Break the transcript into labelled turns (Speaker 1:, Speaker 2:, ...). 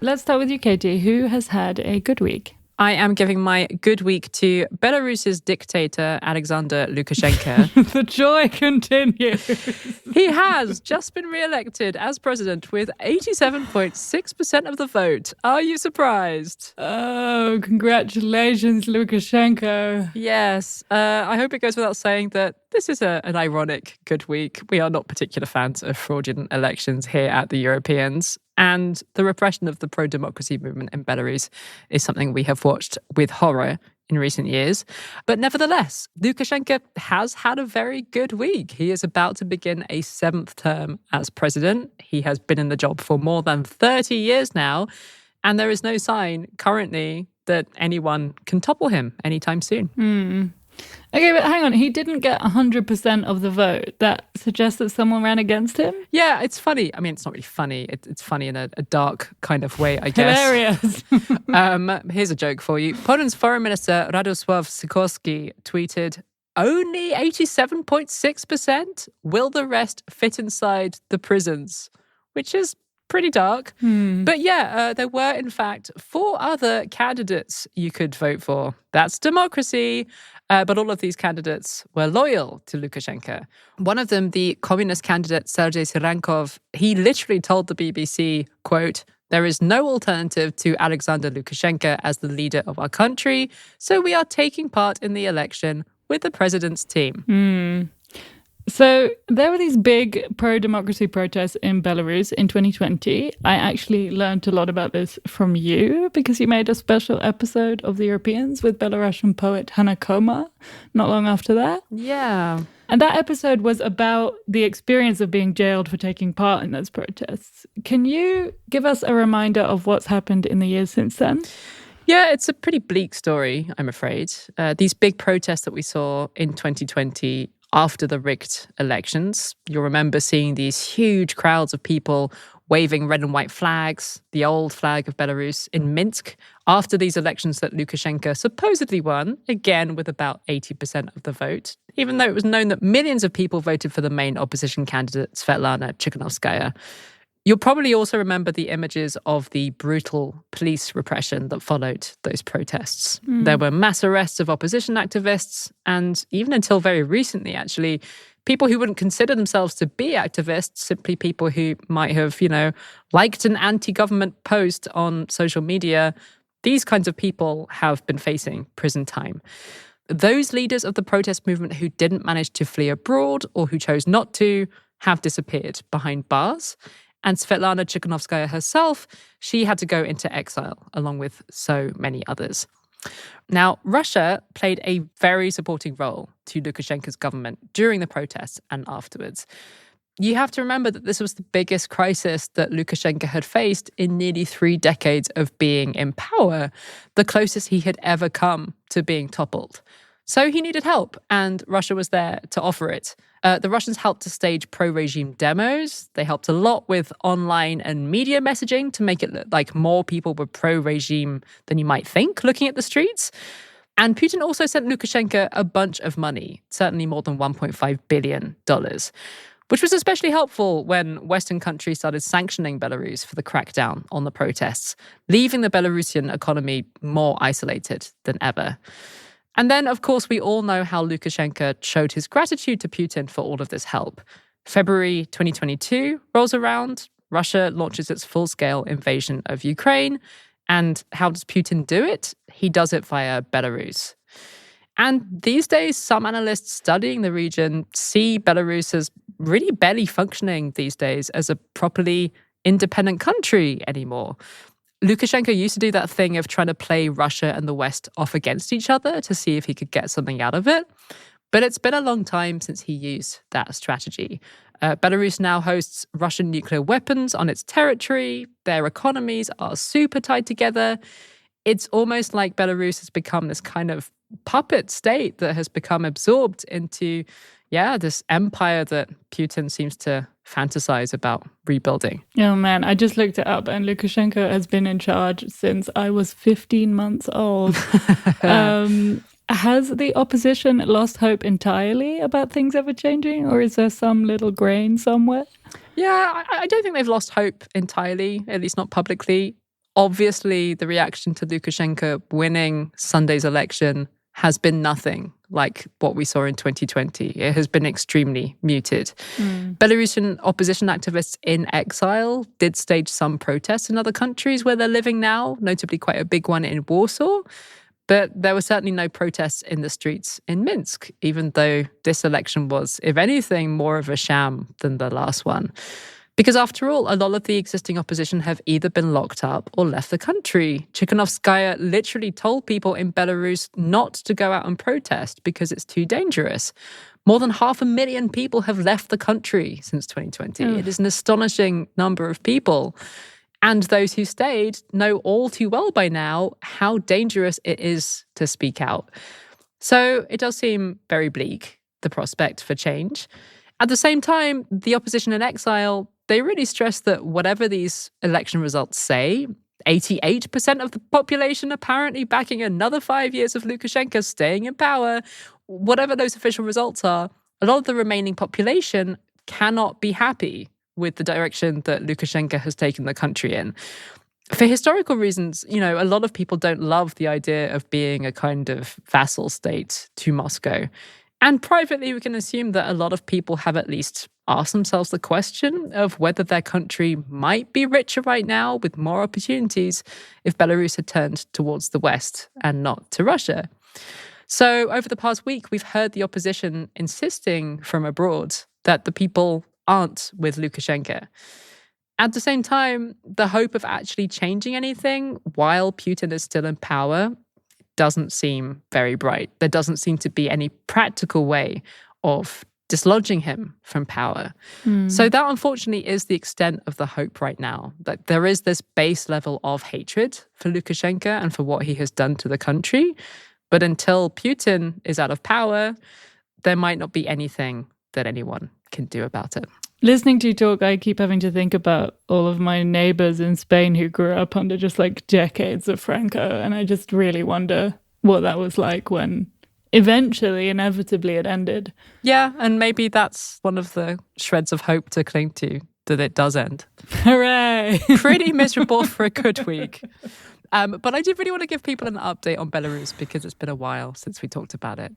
Speaker 1: Let's start with you, Katie. Who has had a good week?
Speaker 2: I am giving my good week to Belarus's dictator, Alexander Lukashenko.
Speaker 1: The joy continues.
Speaker 2: He has just been re-elected as president with 87.6% of the vote. Are you surprised?
Speaker 1: Oh, congratulations, Lukashenko.
Speaker 2: Yes. I hope it goes without saying that this is an ironic good week. We are not particular fans of fraudulent elections here at the Europeans. And the repression of the pro-democracy movement in Belarus is something we have watched with horror in recent years. But nevertheless, Lukashenko has had a very good week. He is about to begin a 7th term as president. He has been in the job for more than 30 years now. And there is no sign currently that anyone can topple him anytime soon.
Speaker 1: Okay, but hang on. He didn't get 100% of the vote. That suggests that someone ran against him?
Speaker 2: Yeah, it's funny. I mean, it's not really funny. It's funny in a dark kind of way, I guess.
Speaker 1: Hilarious.
Speaker 2: Here's a joke for you. Poland's Foreign Minister Radosław Sikorski tweeted, "Only 87.6%? Will the rest fit inside the prisons?" Which is pretty dark. But yeah, there were, in fact, 4 other candidates you could vote for. That's democracy. But all of these candidates were loyal to Lukashenko. One of them, the communist candidate Sergei Sirankov, he literally told the BBC, quote, "There is no alternative to Alexander Lukashenko as the leader of our country, so we are taking part in the election with the president's team."
Speaker 1: So there were these big pro-democracy protests in Belarus in 2020. I actually learned a lot about this from you because you made a special episode of the Europeans with Belarusian poet Hanna Koma not long after that.
Speaker 2: Yeah.
Speaker 1: And that episode was about the experience of being jailed for taking part in those protests. Can you give us a reminder of what's happened in the years since then?
Speaker 2: Yeah, it's a pretty bleak story, I'm afraid. These big protests that we saw in 2020 after the rigged elections, you'll remember seeing these huge crowds of people waving red and white flags, the old flag of Belarus, in Minsk after these elections that Lukashenko supposedly won, again with about 80% of the vote, even though it was known that millions of people voted for the main opposition candidate, Svetlana Tikhanovskaya. You'll probably also remember the images of the brutal police repression that followed those protests. There were mass arrests of opposition activists, and even until very recently, actually, people who wouldn't consider themselves to be activists, simply people who might have, liked an anti-government post on social media, these kinds of people have been facing prison time. Those leaders of the protest movement who didn't manage to flee abroad or who chose not to have disappeared behind bars. And Svetlana Tikhanovskaya herself, she had to go into exile along with so many others. Now, Russia played a very supporting role to Lukashenko's government during the protests and afterwards. You have to remember that this was the biggest crisis that Lukashenko had faced in nearly 3 decades of being in power, the closest he had ever come to being toppled. So he needed help, and Russia was there to offer it. The Russians helped to stage pro-regime demos. They helped a lot with online and media messaging to make it look like more people were pro-regime than you might think looking at the streets. And Putin also sent Lukashenko a bunch of money, certainly more than $1.5 billion, which was especially helpful when Western countries started sanctioning Belarus for the crackdown on the protests, leaving the Belarusian economy more isolated than ever. And then, of course, we all know how Lukashenko showed his gratitude to Putin for all of this help. February 2022 rolls around, Russia launches its full-scale invasion of Ukraine. And how does Putin do it? He does it via Belarus. And these days, some analysts studying the region see Belarus as really barely functioning these days as a properly independent country anymore. Lukashenko used to do that thing of trying to play Russia and the West off against each other to see if he could get something out of it. But it's been a long time since he used that strategy. Belarus now hosts Russian nuclear weapons on its territory. Their economies are super tied together. It's almost like Belarus has become this kind of puppet state that has become absorbed into, this empire that Putin seems to fantasize about rebuilding.
Speaker 1: Oh man, I just looked it up and Lukashenko has been in charge since I was 15 months old. Has the opposition lost hope entirely about things ever changing, or is there some little grain somewhere?
Speaker 2: Yeah, I don't think they've lost hope entirely, at least not publicly. Obviously, the reaction to Lukashenko winning Sunday's election has been nothing like what we saw in 2020. It has been extremely muted. Belarusian opposition activists in exile did stage some protests in other countries where they're living now, notably quite a big one in Warsaw. But there were certainly no protests in the streets in Minsk, even though this election was, if anything, more of a sham than the last one. Because after all, a lot of the existing opposition have either been locked up or left the country. Tikhanovskaya literally told people in Belarus not to go out and protest because it's too dangerous. More than 500,000 people have left the country since 2020. It is an astonishing number of people. And those who stayed know all too well by now how dangerous it is to speak out. So it does seem very bleak, the prospect for change. At the same time, the opposition in exile, they really stress that whatever these election results say, 88% of the population apparently backing another 5 years of Lukashenko staying in power, whatever those official results are, a lot of the remaining population cannot be happy with the direction that Lukashenko has taken the country in. For historical reasons, a lot of people don't love the idea of being a kind of vassal state to Moscow. And privately, we can assume that a lot of people have at least asked themselves the question of whether their country might be richer right now with more opportunities if Belarus had turned towards the West and not to Russia. So over the past week, we've heard the opposition insisting from abroad that the people aren't with Lukashenko. At the same time, the hope of actually changing anything while Putin is still in power doesn't seem very bright. There doesn't seem to be any practical way of dislodging him from power. So that unfortunately is the extent of the hope right now, that there is this base level of hatred for Lukashenko and for what he has done to the country. But until Putin is out of power, there might not be anything that anyone can do about it.
Speaker 1: Listening to you talk, I keep having to think about all of my neighbors in Spain who grew up under just like decades of Franco. And I just really wonder what that was like when eventually, inevitably, it ended.
Speaker 2: Yeah, and maybe that's one of the shreds of hope to cling to, that it does end.
Speaker 1: Hooray!
Speaker 2: Pretty miserable for a good week. But I did really want to give people an update on Belarus because it's been a while since we talked about it.